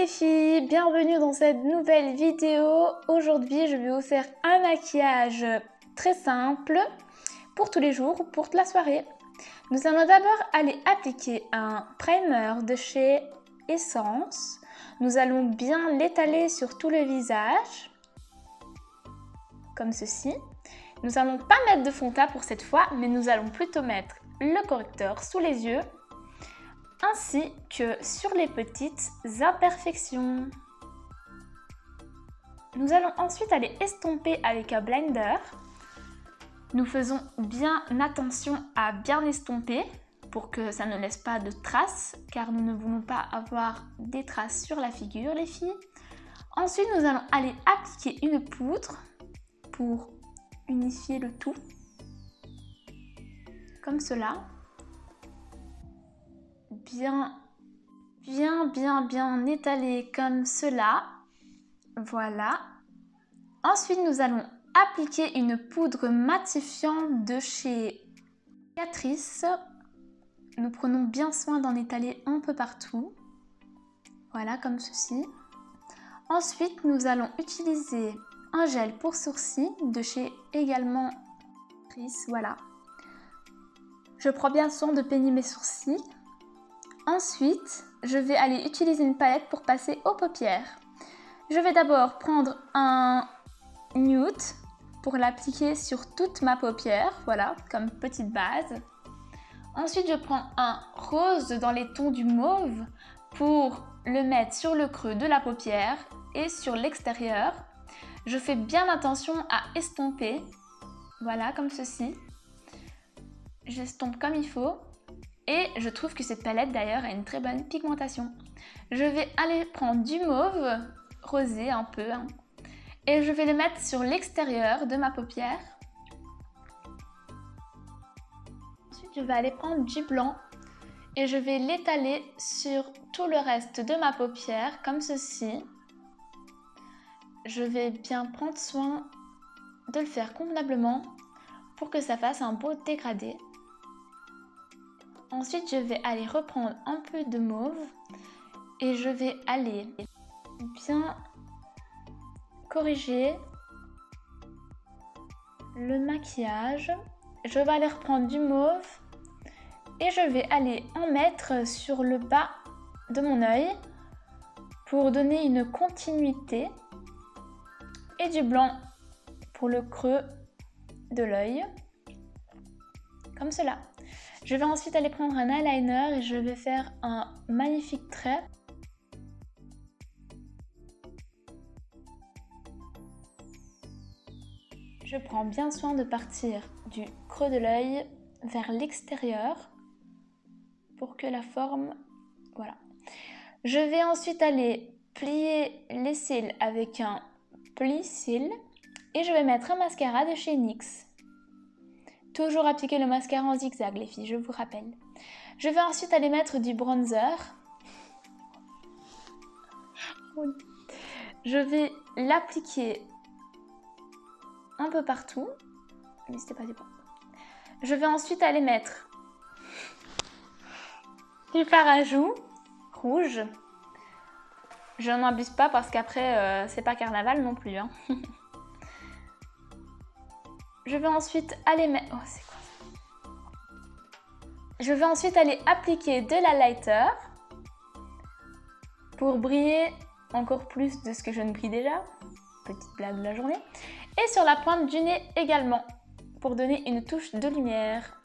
les filles, bienvenue dans cette nouvelle vidéo. Aujourd'hui, je vais vous faire un maquillage très simple pour tous les jours, pour toute la soirée. Nous allons d'abord aller appliquer un primer de chez Essence. Nous allons bien l'étaler sur tout le visage, comme ceci. Nous allons pas mettre de fond de teint pour cette fois, mais nous allons plutôt mettre le correcteur sous les yeux, ainsi que sur les petites imperfections. Nous allons ensuite aller estomper avec un blender. Nous faisons bien attention à bien estomper pour que ça ne laisse pas de traces, car nous ne voulons pas avoir des traces sur la figure, les filles. Ensuite, nous allons aller appliquer une poudre pour unifier le tout, comme cela. Bien étalé comme cela. Voilà. Ensuite, nous allons appliquer une poudre matifiante de chez Catrice. Nous prenons bien soin d'en étaler un peu partout. Voilà, comme ceci. Ensuite, nous allons utiliser un gel pour sourcils de chez également Catrice. Voilà. Je prends bien soin de peigner mes sourcils. Ensuite, je vais aller utiliser une palette pour passer aux paupières. Je vais d'abord prendre un nude pour l'appliquer sur toute ma paupière, voilà, comme petite base. Ensuite, je prends un rose dans les tons du mauve pour le mettre sur le creux de la paupière et sur l'extérieur. Je fais bien attention à estomper, voilà, comme ceci. J'estompe comme il faut. Et je trouve que cette palette d'ailleurs a une très bonne pigmentation. Je vais aller prendre du mauve rosé un peu, et je vais le mettre sur l'extérieur de ma paupière. Ensuite, je vais aller prendre du blanc et je vais l'étaler sur tout le reste de ma paupière, comme ceci. Je vais bien prendre soin de le faire convenablement pour que ça fasse un beau dégradé. Ensuite, je vais aller reprendre un peu de mauve et je vais aller bien corriger le maquillage. Je vais aller reprendre du mauve et je vais aller en mettre sur le bas de mon œil pour donner une continuité, et du blanc pour le creux de l'œil, comme cela. Je vais ensuite aller prendre un eyeliner et je vais faire un magnifique trait. Je prends bien soin de partir du creux de l'œil vers l'extérieur pour que la forme... Voilà. Je vais ensuite aller plier les cils avec un pli-cils et je vais mettre un mascara de chez NYX. Toujours appliquer le mascara en zigzag, les filles, je vous rappelle. Je vais ensuite aller mettre du bronzer. Je vais l'appliquer un peu partout. N'hésitez pas du bronzer. Je vais ensuite aller mettre du fard à joues rouge. Je n'en abuse pas parce qu'après, c'est pas carnaval non plus. Je vais ensuite aller mettre... Oh, c'est quoi ça? Je vais ensuite aller appliquer de la lighter pour briller encore plus de ce que je ne brille déjà. Petite blague de la journée. Et sur la pointe du nez également, pour donner une touche de lumière.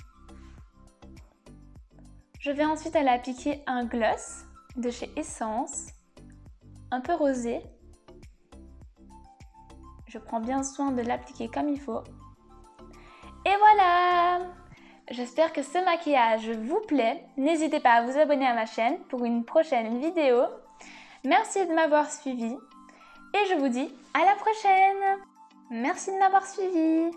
Je vais ensuite aller appliquer un gloss de chez Essence, un peu rosé. Je prends bien soin de l'appliquer comme il faut. Et voilà! J'espère que ce maquillage vous plaît. N'hésitez pas à vous abonner à ma chaîne pour une prochaine vidéo. Merci de m'avoir suivi et je vous dis à la prochaine! Merci de m'avoir suivi!